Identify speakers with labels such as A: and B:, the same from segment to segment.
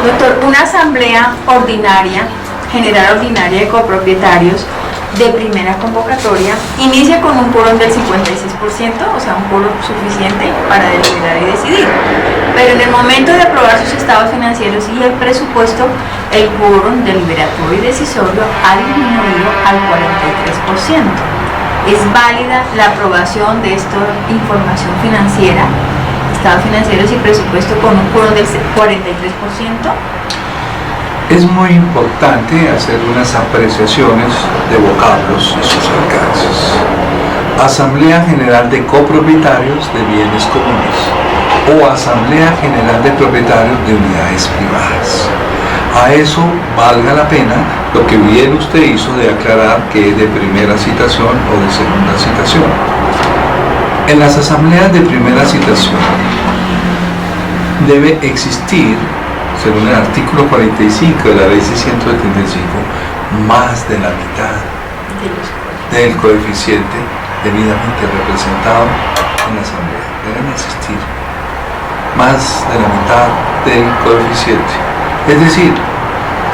A: Doctor, una asamblea ordinaria, general ordinaria de copropietarios de primera convocatoria inicia con un quórum del 56%, o sea, un quórum suficiente para deliberar y decidir. Pero en el momento de aprobar sus estados financieros y el presupuesto, el quórum deliberatorio y decisorio ha disminuido al 43%. ¿Es válida la aprobación de esta información financiera, estados financieros y presupuesto, con un quórum del 43%?
B: Es muy importante hacer unas apreciaciones de vocablos y sus alcances. Asamblea General de Copropietarios de Bienes Comunes o Asamblea General de Propietarios de Unidades Privadas. A eso valga la pena lo que bien usted hizo de aclarar que es de primera citación o de segunda citación. En las asambleas de primera citación debe existir, según el artículo 45 de la ley 675, más de la mitad del coeficiente debidamente representado en la asamblea. Deben existir más de la mitad del coeficiente, es decir,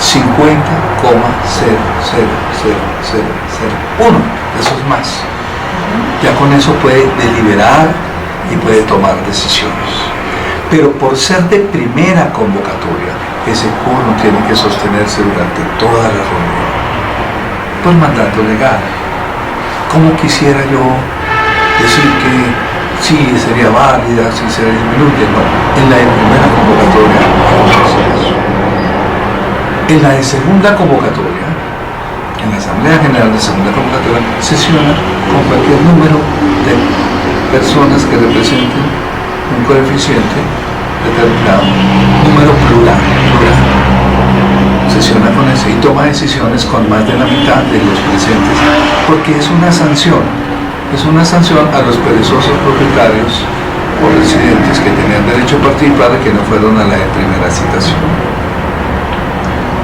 B: 50,00001, eso es más. Ya con eso puede deliberar y puede tomar decisiones. Pero por ser de primera convocatoria, ese quórum tiene que sostenerse durante toda la reunión por mandato legal. ¿Cómo quisiera yo decir que sí sería válida, sí sería disminuye? No, en la de primera convocatoria no se hace eso. En la de segunda convocatoria, en la Asamblea General de Segunda Convocatoria, sesiona con cualquier número de personas que representen un coeficiente determinado, número plural, sesiona con ese y toma decisiones con más de la mitad de los presentes, porque es una sanción a los perezosos propietarios o residentes que tenían derecho a participar y que no fueron a la de primera citación.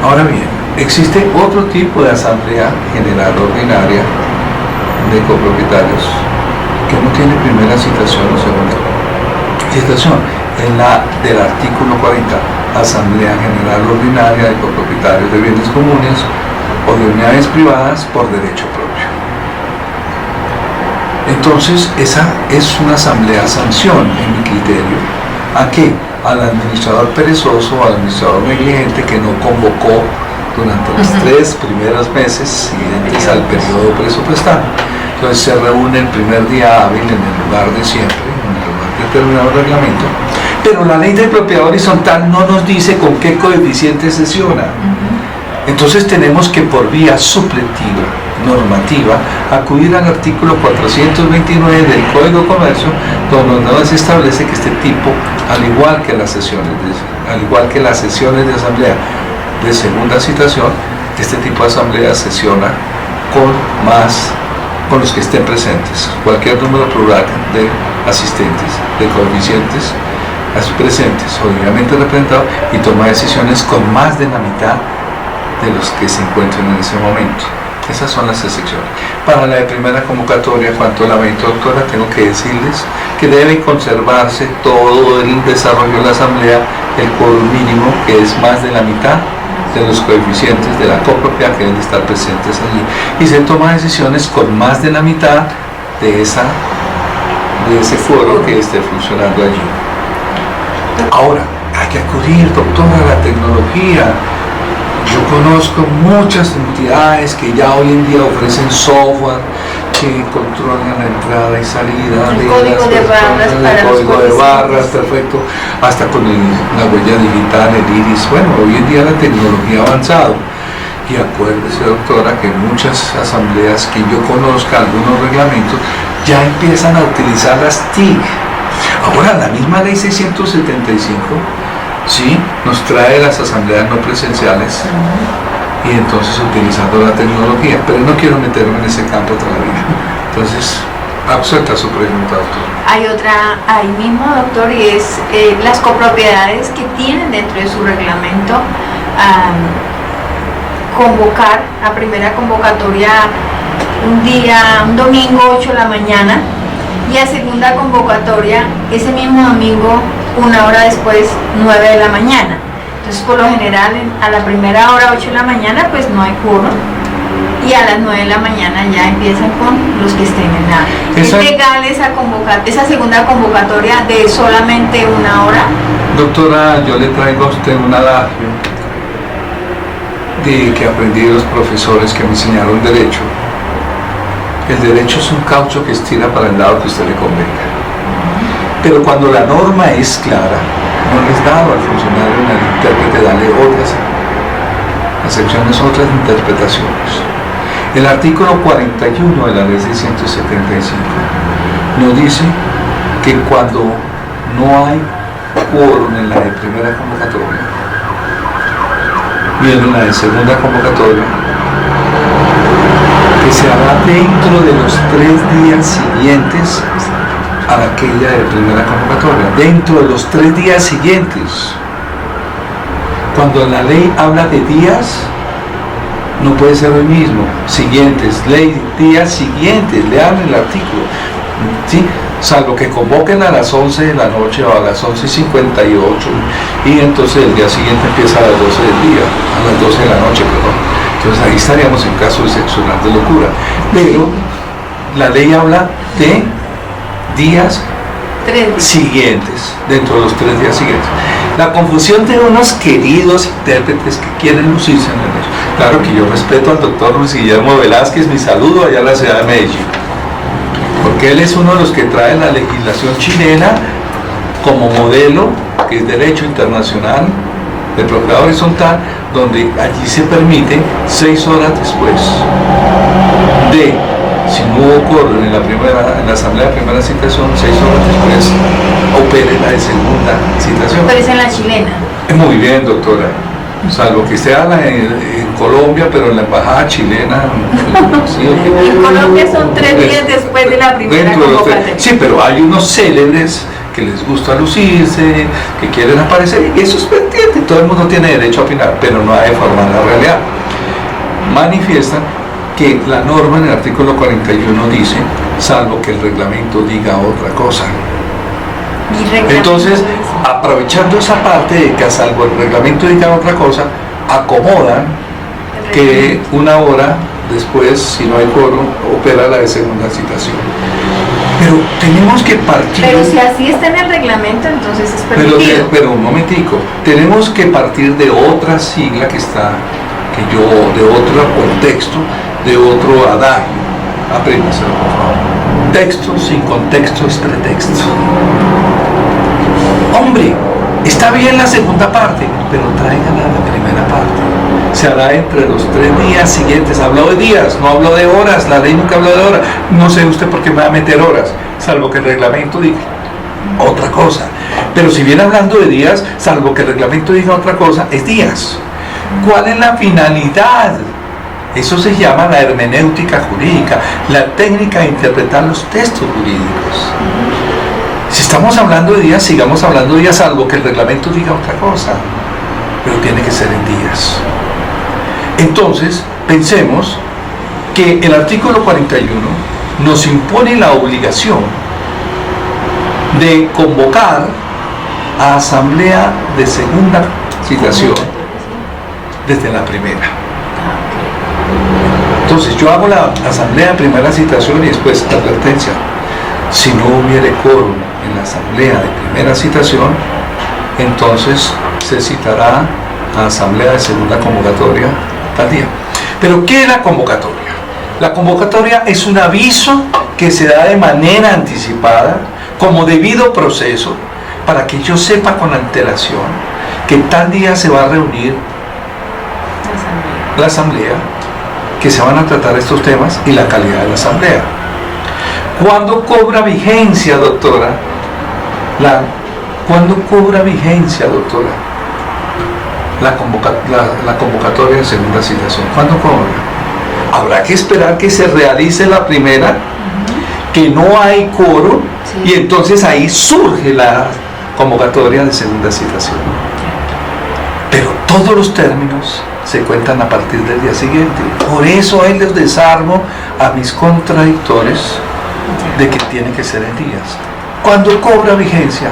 B: Ahora bien, existe otro tipo de asamblea general ordinaria de copropietarios que no tiene primera citación o segunda citación, en la del artículo 40, Asamblea General Ordinaria de Copropietarios de Bienes Comunes o de Unidades Privadas por derecho propio. Entonces, esa es una asamblea sanción, en mi criterio. ¿A qué? Al administrador perezoso o al administrador negligente que no convocó durante los 3 primeros meses siguientes al periodo presupuestario. Entonces se reúne el primer día hábil en el lugar de siempre, en el lugar determinado del reglamento, pero la ley de propiedad horizontal no nos dice con qué coeficiente sesiona. Entonces tenemos que por vía supletiva, normativa, acudir al artículo 429 del Código de Comercio, donde nos establece que este tipo, al igual que las sesiones de asamblea de segunda citación, este tipo de asamblea sesiona con los que estén presentes, cualquier número plural de asistentes, de coeficientes presentes o debidamente representados, y toma decisiones con más de la mitad de los que se encuentren en ese momento. Esas son las excepciones. Para la de primera convocatoria, cuanto lamento, doctora, tengo que decirles que debe conservarse todo el desarrollo de la asamblea, el quórum mínimo, que es más de la mitad de los coeficientes de la copropiedad que deben de estar presentes allí, y se toma decisiones con más de la mitad de ese quórum que esté funcionando allí. Ahora, hay que acudir, doctora, a la tecnología. Yo conozco muchas entidades que ya hoy en día ofrecen software que controlan la entrada y salida
A: el código de barras para los
B: código de barras, perfecto, hasta con la huella digital, el iris. Bueno, hoy en día la tecnología ha avanzado. Y acuérdese, doctora, que muchas asambleas que yo conozca, algunos reglamentos, ya empiezan a utilizar las TIC. Ahora, la misma ley 675, sí, nos trae las asambleas no presenciales, y entonces utilizando la tecnología, pero no quiero meterme en ese campo todavía. Entonces, absuelta su pregunta, doctor.
A: Hay otra ahí mismo, doctor, y es las copropiedades que tienen dentro de su reglamento convocar a primera convocatoria un domingo 8 de la mañana, y a segunda convocatoria ese mismo domingo, 1 hora después, 9 de la mañana. Entonces, por lo general, a la primera hora, 8 de la mañana, pues no hay quórum. Y a las 9 de la mañana ya empiezan con los que estén en la... ¿Es legal esa segunda convocatoria de solamente una hora?
B: Doctora, yo le traigo a usted un adagio que aprendí de los profesores que me enseñaron derecho. El derecho es un caucho que estira para el lado que usted le convenga. Pero cuando la norma es clara, no les dado al funcionario ni al intérprete darle otras acepciones, otras interpretaciones. El artículo 41 de la ley 675 nos dice que cuando no hay quórum en la de primera convocatoria y en la de segunda convocatoria, que se hará dentro de los 3 días siguientes a aquella de primera convocatoria, dentro de los 3 días siguientes. Cuando la ley habla de días, no puede ser hoy mismo, siguientes, ley, días siguientes, lean el artículo, ¿sí? Salvo que convoquen a las 11 de la noche o a las 11:58 y entonces el día siguiente empieza a las 12 del día, a las 12 de la noche, perdón. Entonces ahí estaríamos en caso excepcional de locura. Pero la ley habla de días siguientes, dentro de los 3 días siguientes. La confusión de unos queridos intérpretes que quieren lucirse en el hecho. Claro que yo respeto al doctor Luis Guillermo Velázquez, mi saludo allá en la ciudad de Medellín, porque él es uno de los que trae la legislación chilena como modelo, que es derecho internacional de propiedad horizontal, donde allí se permite 6 horas después de, si no hubo quórum en la asamblea de primera citación, 6 horas después opere la de segunda citación.
A: Pero es en la chilena.
B: Muy bien, doctora. Salvo que esté en Colombia, pero en la embajada chilena.
A: Sí, en Colombia son 3 días después de la primera convocatoria.
B: Sí, pero hay unos célebres que les gusta lucirse, que quieren aparecer, y eso es pendiente, todo el mundo tiene derecho a opinar, pero no hay forma de la realidad. Manifiestan que la norma en el artículo 41 dice, salvo que el reglamento diga otra cosa. Entonces, aprovechando esa parte de que salvo el reglamento diga otra cosa, acomodan que una hora después, si no hay quórum, opera la de segunda citación. Pero tenemos que partir...
A: Pero si así está en el reglamento, entonces es permitido.
B: Pero un momentico, tenemos que partir de otra sigla que está, de otro contexto, de otro adagio. Apréndaselo, por favor. Texto sin contexto es pretexto. Hombre, está bien la segunda parte, pero tráiganla la primera parte. Se hará entre los 3 días siguientes. Habló de días, no habló de horas. La ley nunca habló de horas. No sé usted por qué me va a meter horas, salvo que el reglamento diga otra cosa. Pero si viene hablando de días, salvo que el reglamento diga otra cosa, es días. ¿Cuál es la finalidad? Eso se llama la hermenéutica jurídica, la técnica de interpretar los textos jurídicos. Si estamos hablando de días, sigamos hablando de días, salvo que el reglamento diga otra cosa, pero tiene que ser en días. Entonces, pensemos que el artículo 41 nos impone la obligación de convocar a asamblea de segunda citación desde la primera. Entonces, yo hago la asamblea de primera citación y después advertencia. Si no hubiere quórum en la asamblea de primera citación, entonces se citará a asamblea de segunda convocatoria tal día. Pero ¿qué es la convocatoria? La convocatoria es un aviso que se da de manera anticipada, como debido proceso, para que yo sepa con antelación que tal día se va a reunir la asamblea, que se van a tratar estos temas y la calidad de la asamblea. ¿Cuándo cobra vigencia, doctora? ¿Cuándo cobra vigencia, doctora? La convocatoria de segunda citación. ¿Cuándo cobra? Habrá que esperar que se realice la primera, que no hay quórum, y entonces ahí surge la convocatoria de segunda citación. Pero todos los términos se cuentan a partir del día siguiente. Por eso ahí les desarmo a mis contradictores de que tiene que ser en días. ¿Cuándo cobra vigencia?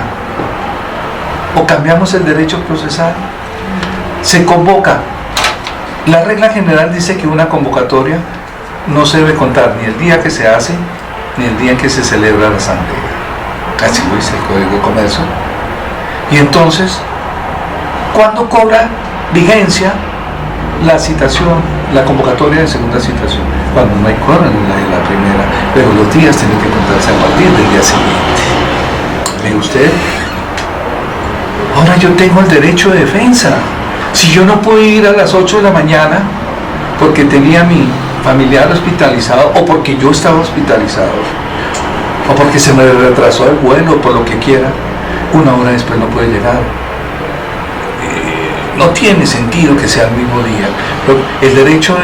B: ¿O cambiamos el derecho procesal? Se convoca. La regla general dice que una convocatoria no se debe contar ni el día que se hace, ni el día en que se celebra la asamblea. Así lo dice el Código de Comercio. Y entonces, ¿cuándo cobra vigencia la citación, la convocatoria de segunda citación? Cuando no hay quórum en la primera, pero los días tienen que contarse a partir del día siguiente. ¿Ve usted? Ahora yo tengo el derecho de defensa. Si yo no puedo ir a las 8 de la mañana porque tenía a mi familiar hospitalizado, o porque yo estaba hospitalizado, o porque se me retrasó el vuelo, por lo que quiera, una hora después no puede llegar. No tiene sentido que sea el mismo día. El derecho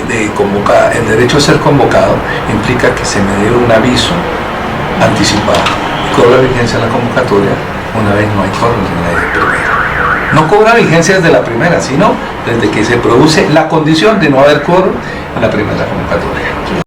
B: de convocar, el derecho a ser convocado implica que se me dé un aviso anticipado. Cobra vigencia la convocatoria una vez no hay quórum en la primera. No cobra vigencia desde la primera, sino desde que se produce la condición de no haber quórum en la primera convocatoria.